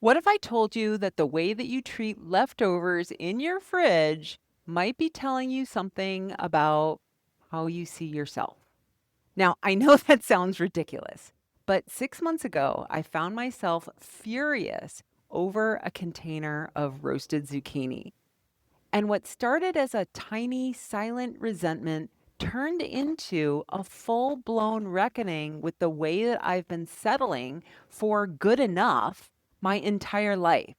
What if I told you that the way that you treat leftovers in your fridge might be telling you something about how you see yourself? Now, I know that sounds ridiculous, but 6 months ago, I found myself furious over a container of roasted zucchini. And what started as a tiny, silent resentment turned into a full blown reckoning with the way that I've been settling for good enough my entire life.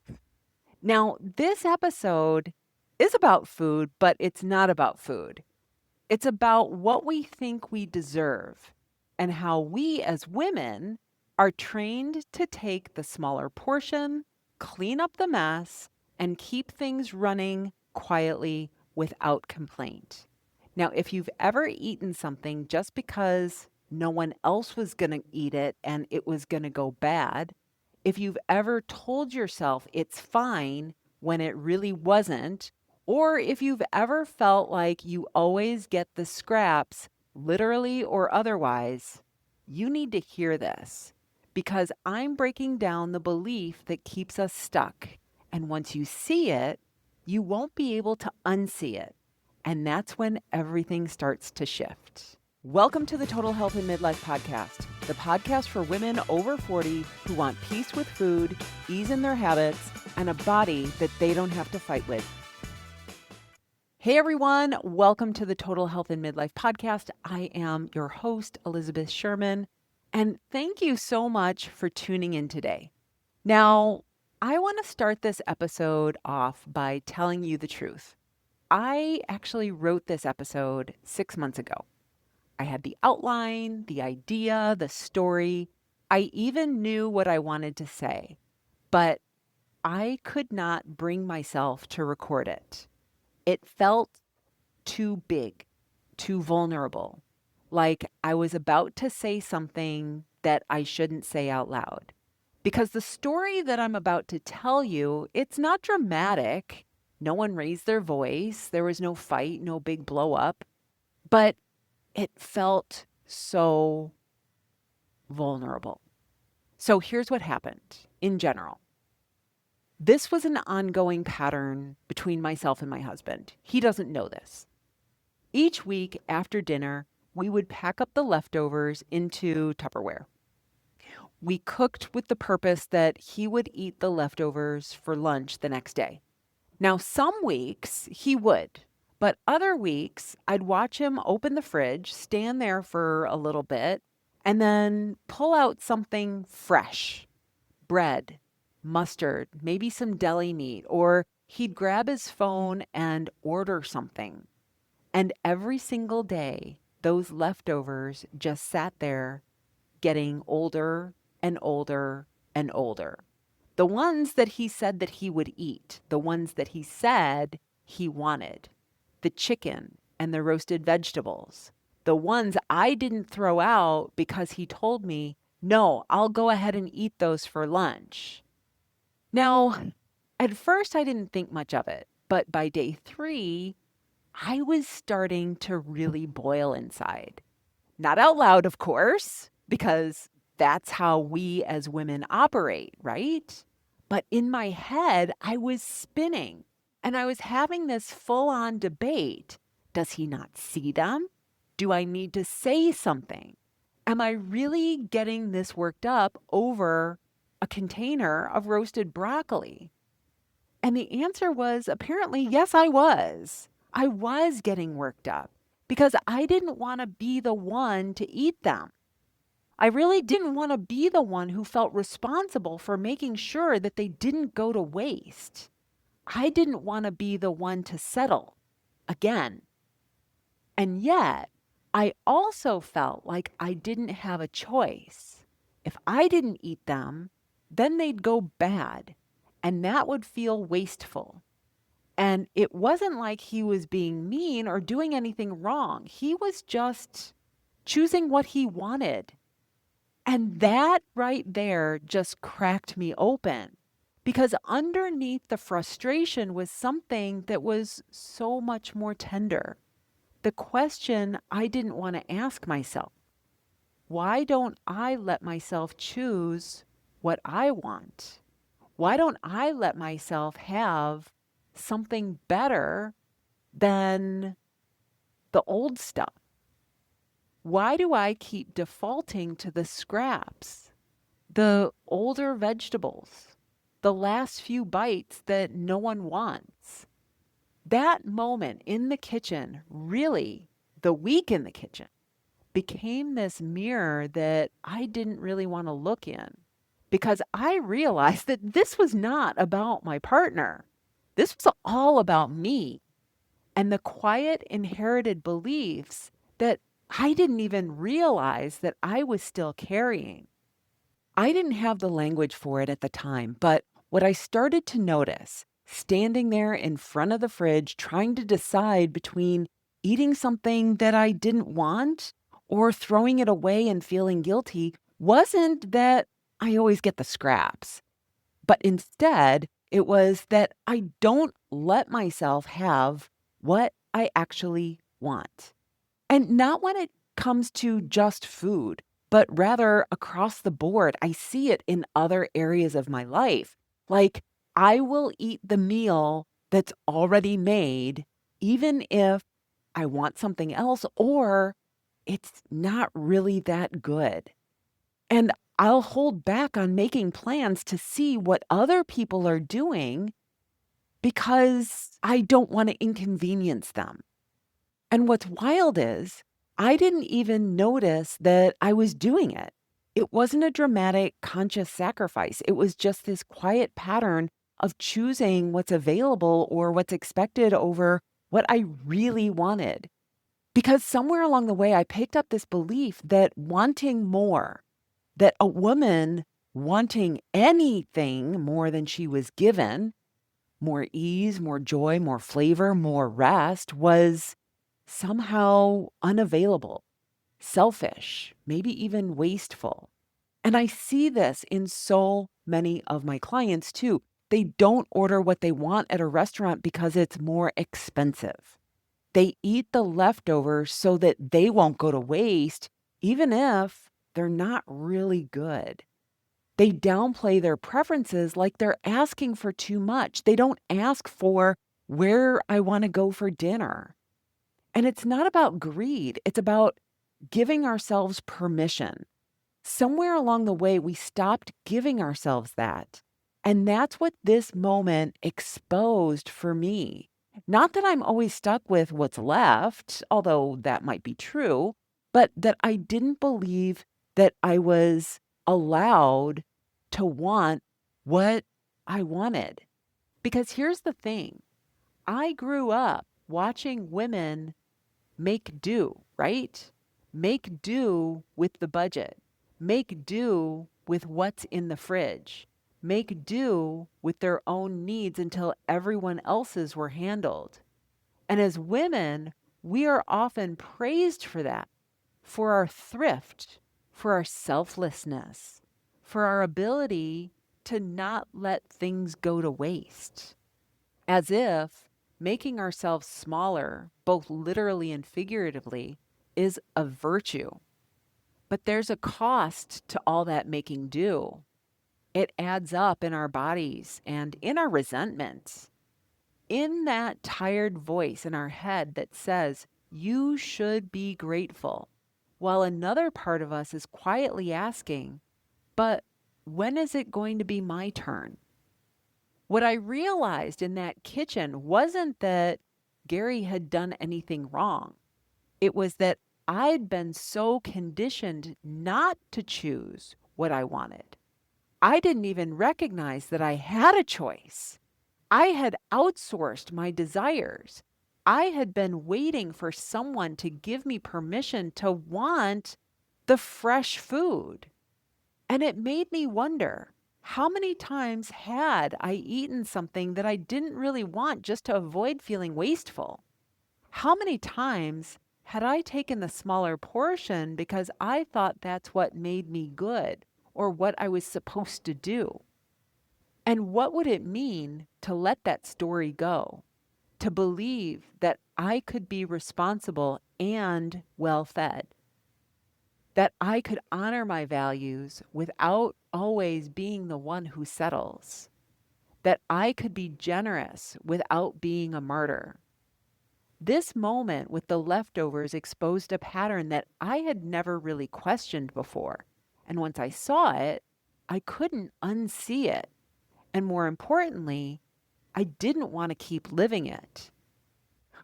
Now, this episode is about food, but it's not about food. It's about what we think we deserve and how we as women are trained to take the smaller portion, clean up the mess, and keep things running quietly without complaint. Now, if you've ever eaten something just because no one else was going to eat it and it was going to go bad, if you've ever told yourself it's fine when it really wasn't, or if you've ever felt like you always get the scraps, literally or otherwise, you need to hear this because I'm breaking down the belief that keeps us stuck. And once you see it, you won't be able to unsee it. And that's when everything starts to shift. Welcome to the Total Health and Midlife podcast, the podcast for women over 40 who want peace with food, ease in their habits, and a body that they don't have to fight with. Hey everyone, welcome to the Total Health and Midlife podcast. I am your host, Elizabeth Sherman, and thank you so much for tuning in today. Now, I want to start this episode off by telling you the truth. I actually wrote this episode 6 months ago. I had the outline, the idea, the story. I even knew what I wanted to say, but I could not bring myself to record it. It felt too big, too vulnerable, like I was about to say something that I shouldn't say out loud. Because the story that I'm about to tell you, it's not dramatic. No one raised their voice. There was no fight, no big blow up, but it felt so vulnerable. So here's what happened in general. This was an ongoing pattern between myself and my husband. He doesn't know this. Each week after dinner, we would pack up the leftovers into Tupperware. We cooked with the purpose that he would eat the leftovers for lunch the next day. Now, some weeks he would, but other weeks I'd watch him open the fridge, stand there for a little bit, and then pull out something fresh: bread, mustard, maybe some deli meat, or he'd grab his phone and order something. And every single day, those leftovers just sat there getting older and older and older. The ones that he said that he would eat, the ones that he said he wanted, the chicken and the roasted vegetables, the ones I didn't throw out because he told me, no, I'll go ahead and eat those for lunch. Now, at first I didn't think much of it, but by day 3, I was starting to really boil inside. Not out loud, of course, because that's how we as women operate, right? But in my head, I was spinning and I was having this full on debate. Does he not see them? Do I need to say something? Am I really getting this worked up over a container of roasted broccoli? And the answer was apparently, yes, I was. I was getting worked up because I didn't want to be the one to eat them. I really didn't want to be the one who felt responsible for making sure that they didn't go to waste. I didn't want to be the one to settle again. And yet, I also felt like I didn't have a choice. If I didn't eat them, then they'd go bad, and that would feel wasteful. And it wasn't like he was being mean or doing anything wrong. He was just choosing what he wanted. And that right there just cracked me open because underneath the frustration was something that was so much more tender. The question I didn't want to ask myself: why don't I let myself choose what I want? Why don't I let myself have something better than the old stuff? Why do I keep defaulting to the scraps, the older vegetables, the last few bites that no one wants? That moment in the kitchen, really, the week in the kitchen, became this mirror that I didn't really want to look in because I realized that this was not about my partner. This was all about me and the quiet inherited beliefs that I didn't even realize that I was still carrying. I didn't have the language for it at the time, but what I started to notice, standing there in front of the fridge, trying to decide between eating something that I didn't want or throwing it away and feeling guilty, wasn't that I always get the scraps, but instead it was that I don't let myself have what I actually want. And not when it comes to just food, but rather across the board. I see it in other areas of my life. Like, I will eat the meal that's already made, even if I want something else or it's not really that good. And I'll hold back on making plans to see what other people are doing because I don't want to inconvenience them. And what's wild is I didn't even notice that I was doing it. It wasn't a dramatic, conscious sacrifice. It was just this quiet pattern of choosing what's available or what's expected over what I really wanted. Because somewhere along the way, I picked up this belief that wanting more, that a woman wanting anything more than she was given, more ease, more joy, more flavor, more rest, was somehow unavailable, selfish, maybe even wasteful. And I see this in so many of my clients too. They don't order what they want at a restaurant because it's more expensive. They eat the leftovers so that they won't go to waste, even if they're not really good. They downplay their preferences like they're asking for too much. They don't ask for where I want to go for dinner. And it's not about greed, it's about giving ourselves permission. Somewhere along the way, we stopped giving ourselves that. And that's what this moment exposed for me. Not that I'm always stuck with what's left, although that might be true, but that I didn't believe that I was allowed to want what I wanted. Because here's the thing, I grew up watching women make do, right? Make do with the budget, make do with what's in the fridge, make do with their own needs until everyone else's were handled. And as women, we are often praised for that, for our thrift, for our selflessness, for our ability to not let things go to waste, as if making ourselves smaller, both literally and figuratively, is a virtue. But there's a cost to all that making do. It adds up in our bodies and in our resentment, in that tired voice in our head that says, you should be grateful, while another part of us is quietly asking, but when is it going to be my turn? What I realized in that kitchen wasn't that Gary had done anything wrong. It was that I'd been so conditioned not to choose what I wanted. I didn't even recognize that I had a choice. I had outsourced my desires. I had been waiting for someone to give me permission to want the fresh food. And it made me wonder, how many times had I eaten something that I didn't really want just to avoid feeling wasteful? How many times had I taken the smaller portion because I thought that's what made me good or what I was supposed to do? And what would it mean to let that story go? To believe that I could be responsible and well fed, that I could honor my values without always being the one who settles. that I could be generous without being a martyr. This moment with the leftovers exposed a pattern that I had never really questioned before. And once I saw it, I couldn't unsee it. And more importantly, I didn't want to keep living it.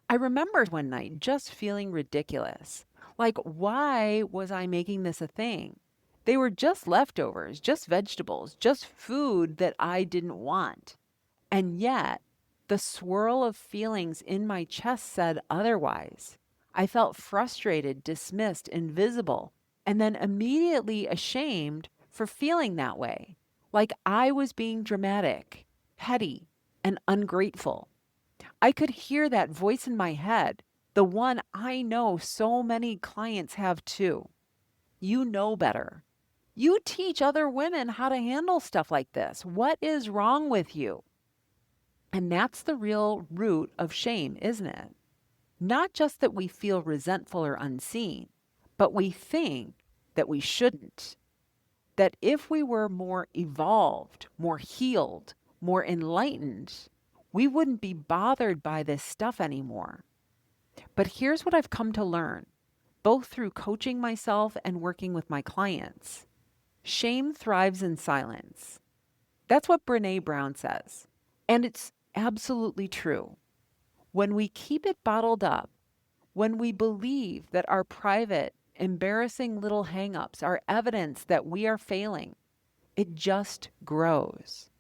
I remember one night just feeling ridiculous. Like, why was I making this a thing? They were just leftovers, just vegetables, just food that I didn't want. And yet, the swirl of feelings in my chest said otherwise. I felt frustrated, dismissed, invisible, and then immediately ashamed for feeling that way. Like I was being dramatic, petty, and ungrateful. I could hear that voice in my head, the one I know so many clients have too. You know better. You teach other women how to handle stuff like this. What is wrong with you? And that's the real root of shame, isn't it? Not just that we feel resentful or unseen, but we think that we shouldn't. That if we were more evolved, more healed, more enlightened, we wouldn't be bothered by this stuff anymore. But here's what I've come to learn, both through coaching myself and working with my clients. Shame thrives in silence. That's what Brene Brown says. And it's absolutely true. When we keep it bottled up, when we believe that our private, embarrassing little hangups are evidence that we are failing, it just grows.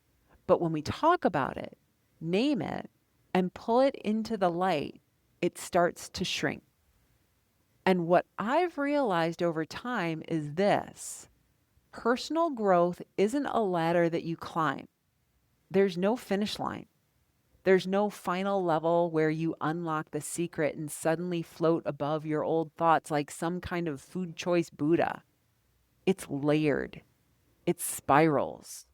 But when we talk about it, name it, and pull it into the light, it starts to shrink. And what I've realized over time is this: personal growth isn't a ladder that you climb. There's no finish line. There's no final level where you unlock the secret and suddenly float above your old thoughts like some kind of food choice Buddha. It's layered, it spirals,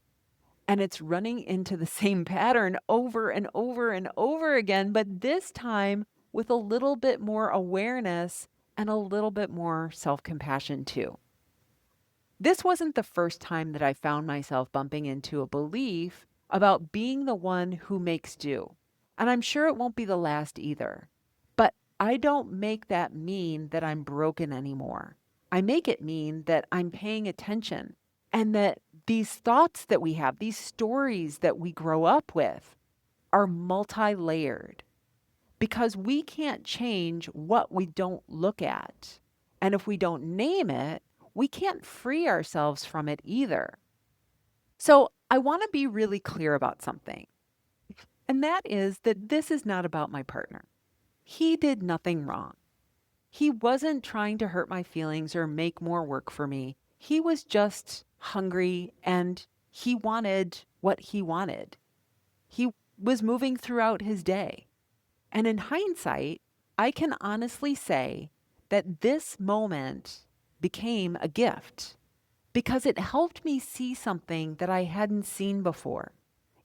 and it's running into the same pattern over and over and over again, but this time with a little bit more awareness and a little bit more self compassion, too. This wasn't the first time that I found myself bumping into a belief about being the one who makes do. And I'm sure it won't be the last either. But I don't make that mean that I'm broken anymore. I make it mean that I'm paying attention and that these thoughts that we have, these stories that we grow up with, are multi layered because we can't change what we don't look at. And if we don't name it, we can't free ourselves from it either. So I want to be really clear about something, and that is that this is not about my partner. He did nothing wrong. He wasn't trying to hurt my feelings or make more work for me. He was just hungry and he wanted what he wanted. He was moving throughout his day. And in hindsight, I can honestly say that this moment became a gift because it helped me see something that I hadn't seen before.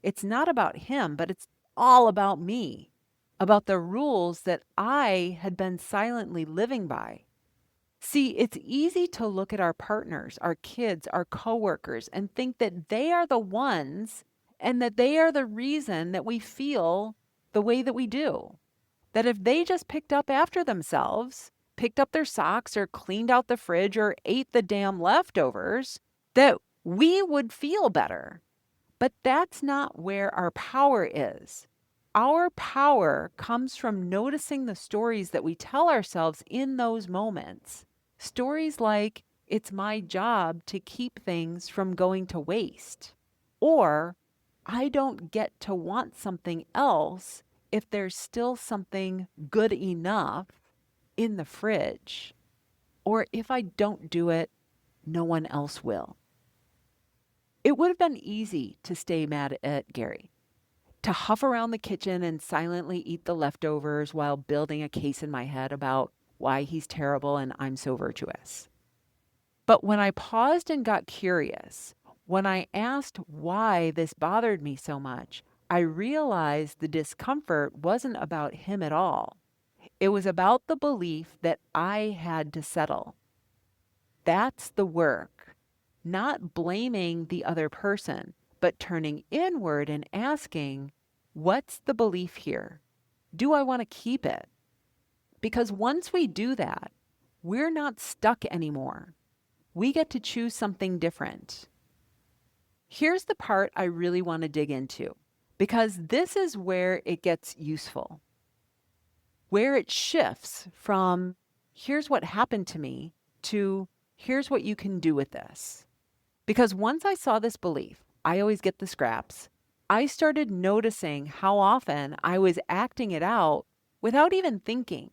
It's not about him, but it's all about me, about the rules that I had been silently living by. See, it's easy to look at our partners, our kids, our coworkers, and think that they are the ones and that they are the reason that we feel the way that we do. That if they just picked up after themselves, picked up their socks or cleaned out the fridge or ate the damn leftovers, that we would feel better. But that's not where our power is. Our power comes from noticing the stories that we tell ourselves in those moments. Stories like, it's my job to keep things from going to waste. Or, I don't get to want something else if there's still something good enough in the fridge. Or if I don't do it, no one else will. It would have been easy to stay mad at Gary, to huff around the kitchen and silently eat the leftovers while building a case in my head about why he's terrible and I'm so virtuous. But when I paused and got curious, when I asked why this bothered me so much, I realized the discomfort wasn't about him at all. It was about the belief that I had to settle. That's the work, not blaming the other person, but turning inward and asking, what's the belief here? Do I want to keep it? Because once we do that, we're not stuck anymore. We get to choose something different. Here's the part I really want to dig into, because this is where it gets useful, where it shifts from here's what happened to me to here's what you can do with this. Because once I saw this belief, I always get the scraps, I started noticing how often I was acting it out without even thinking,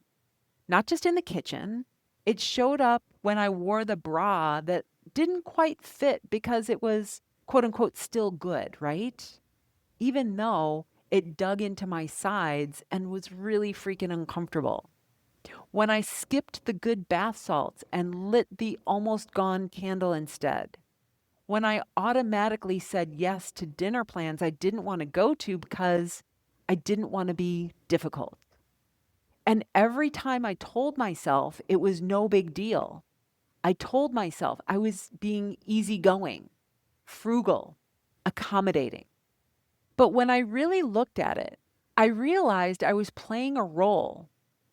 not just in the kitchen. It showed up when I wore the bra that didn't quite fit because it was quote unquote still good, right? Even though it dug into my sides and was really freaking uncomfortable. When I skipped the good bath salts and lit the almost gone candle instead. When I automatically said yes to dinner plans I didn't want to go to because I didn't want to be difficult. And every time I told myself it was no big deal, I told myself I was being easygoing, frugal, accommodating. But when I really looked at it, I realized I was playing a role,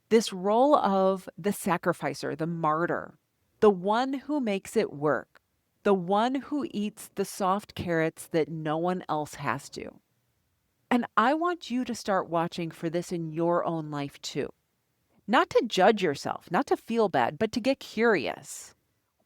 this role of the sacrificer, the martyr, the one who makes it work, the one who eats the soft carrots that no one else has to. And I want you to start watching for this in your own life too. Not to judge yourself, not to feel bad, but to get curious.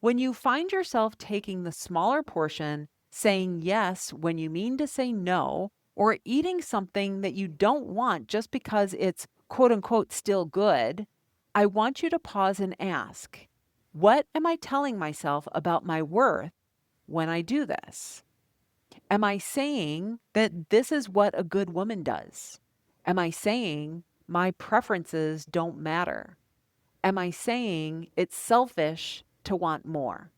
When you find yourself taking the smaller portion, saying yes when you mean to say no, or eating something that you don't want just because it's quote unquote still good, I want you to pause and ask, what am I telling myself about my worth when I do this? Am I saying that this is what a good woman does? Am I saying my preferences don't matter? Am I saying it's selfish to want more?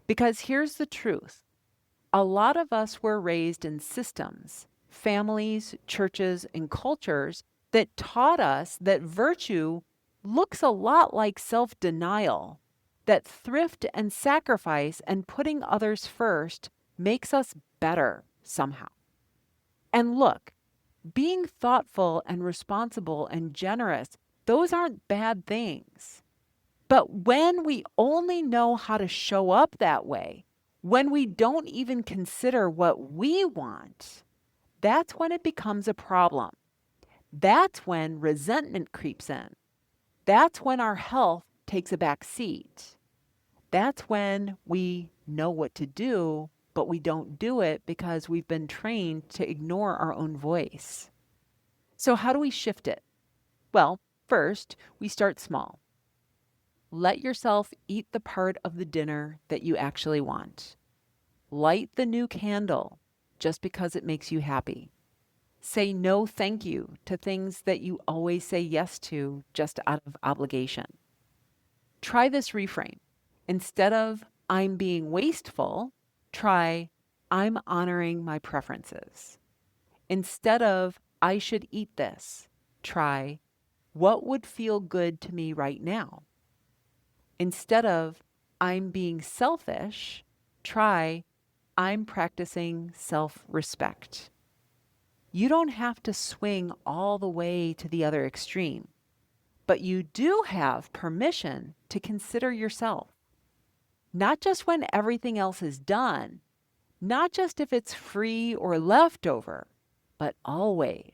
Because here's the truth. A lot of us were raised in systems, families, churches, and cultures that taught us that virtue looks a lot like self-denial, that thrift and sacrifice and putting others first makes us better somehow. And look, being thoughtful and responsible and generous, those aren't bad things. But when we only know how to show up that way, when we don't even consider what we want, that's when it becomes a problem. That's when resentment creeps in. That's when our health takes a back seat. That's when we know what to do, but we don't do it because we've been trained to ignore our own voice. So, how do we shift it? Well, first, we start small. Let yourself eat the part of the dinner that you actually want. Light the new candle just because it makes you happy. Say no thank you to things that you always say yes to just out of obligation. Try this reframe. Instead of I'm being wasteful, try I'm honoring my preferences. Instead of I should eat this, try what would feel good to me right now. Instead of I'm being selfish, try I'm practicing self-respect. You don't have to swing all the way to the other extreme, but you do have permission to consider yourself. Not just when everything else is done, not just if it's free or leftover, but always.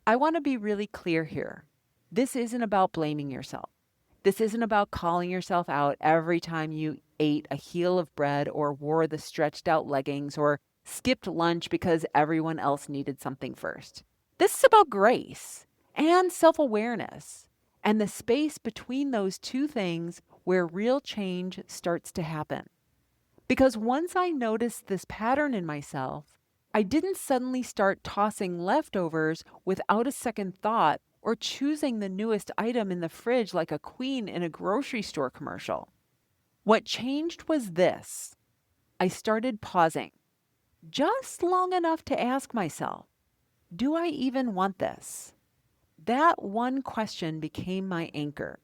I want to be really clear here. This isn't about blaming yourself. This isn't about calling yourself out every time you ate a heel of bread or wore the stretched out leggings or skipped lunch because everyone else needed something first. This is about grace and self-awareness and the space between those two things where real change starts to happen. Because once I noticed this pattern in myself, I didn't suddenly start tossing leftovers without a second thought or choosing the newest item in the fridge like a queen in a grocery store commercial. What changed was this. I started pausing, just long enough to ask myself, do I even want this? That one question became my anchor.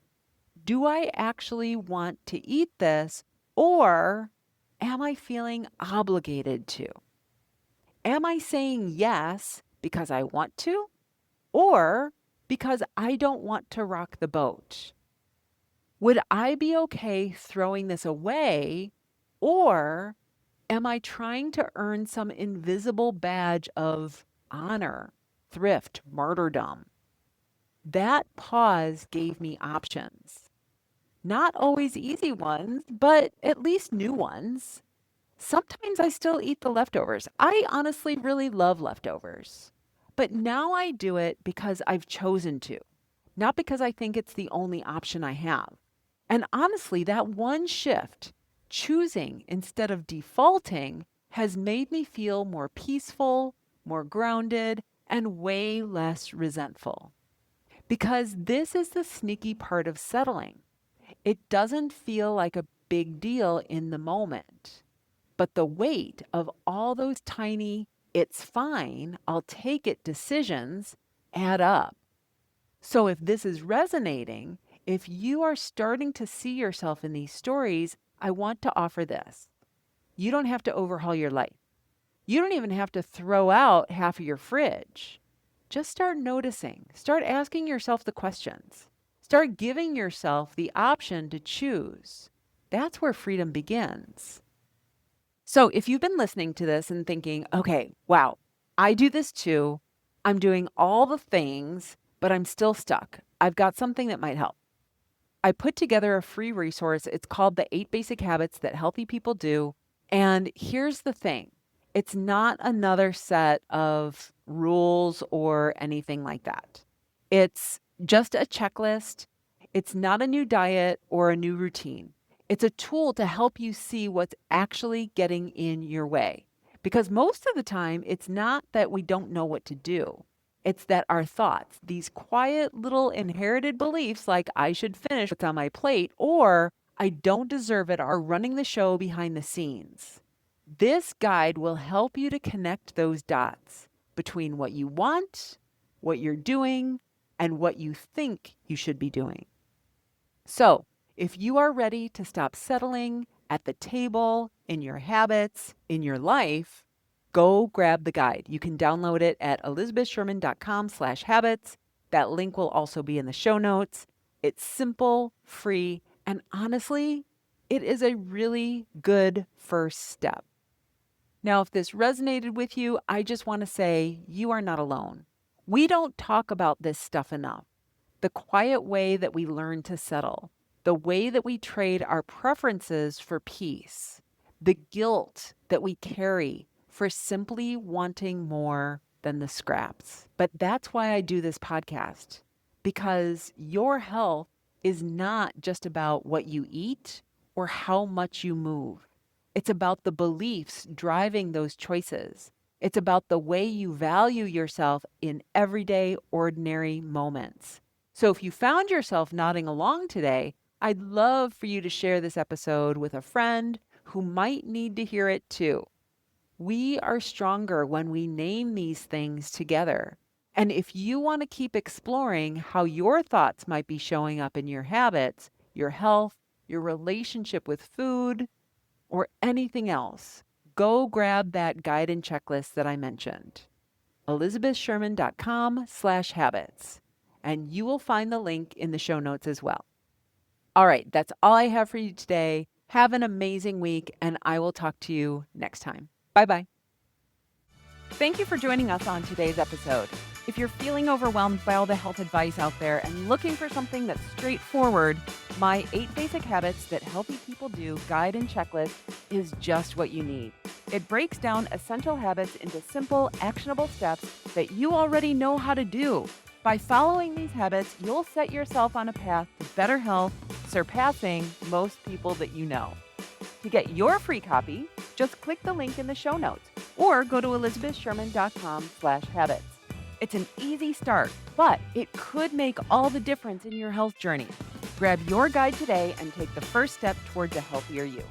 Do I actually want to eat this, or am I feeling obligated to? Am I saying yes because I want to or because I don't want to rock the boat? Would I be okay throwing this away, or am I trying to earn some invisible badge of honor, thrift, martyrdom? That pause gave me options. Not always easy ones, but at least new ones. Sometimes I still eat the leftovers. I honestly really love leftovers. But now I do it because I've chosen to, not because I think it's the only option I have. And honestly, that one shift, choosing instead of defaulting, has made me feel more peaceful, more grounded, and way less resentful. Because this is the sneaky part of settling. It doesn't feel like a big deal in the moment, but the weight of all those tiny, it's fine, I'll take it decisions add up. So if this is resonating, if you are starting to see yourself in these stories, I want to offer this. You don't have to overhaul your life. You don't even have to throw out half of your fridge. Just start noticing. Start asking yourself the questions. Start giving yourself the option to choose. That's where freedom begins. So if you've been listening to this and thinking, okay, wow, I do this too. I'm doing all the things, but I'm still stuck. I've got something that might help. I put together a free resource. It's called The 8 Basic Habits That Healthy People Do. And here's the thing. It's not another set of rules or anything like that. It's just a checklist. It's not a new diet or a new routine. It's a tool to help you see what's actually getting in your way. Because most of the time, it's not that we don't know what to do. It's that our thoughts, these quiet little inherited beliefs like I should finish what's on my plate or I don't deserve it, are running the show behind the scenes. This guide will help you to connect those dots between what you want, what you're doing, and what you think you should be doing. So, if you are ready to stop settling at the table, in your habits, in your life, go grab the guide. You can download it at elizabethsherman.com/habits. That link will also be in the show notes. It's simple, free, and honestly, it is a really good first step. Now, if this resonated with you, I just want to say you are not alone. We don't talk about this stuff enough. The quiet way that we learn to settle, the way that we trade our preferences for peace, the guilt that we carry for simply wanting more than the scraps. But that's why I do this podcast, because your health is not just about what you eat or how much you move. It's about the beliefs driving those choices. It's about the way you value yourself in everyday, ordinary moments. So if you found yourself nodding along today, I'd love for you to share this episode with a friend who might need to hear it too. We are stronger when we name these things together. And if you want to keep exploring how your thoughts might be showing up in your habits, your health, your relationship with food, or anything else, go grab that guide and checklist that I mentioned. elizabethsherman.com/habits. And you will find the link in the show notes as well. All right, that's all I have for you today. Have an amazing week, and I will talk to you next time. Bye-bye. Thank you for joining us on today's episode. If you're feeling overwhelmed by all the health advice out there and looking for something that's straightforward, my 8 Basic Habits That Healthy People Do guide and checklist is just what you need. It breaks down essential habits into simple, actionable steps that you already know how to do. By following these habits, you'll set yourself on a path to better health, surpassing most people that you know. To get your free copy, just click the link in the show notes or go to elizabethsherman.com/habits. It's an easy start, but it could make all the difference in your health journey. Grab your guide today and take the first step towards a healthier you.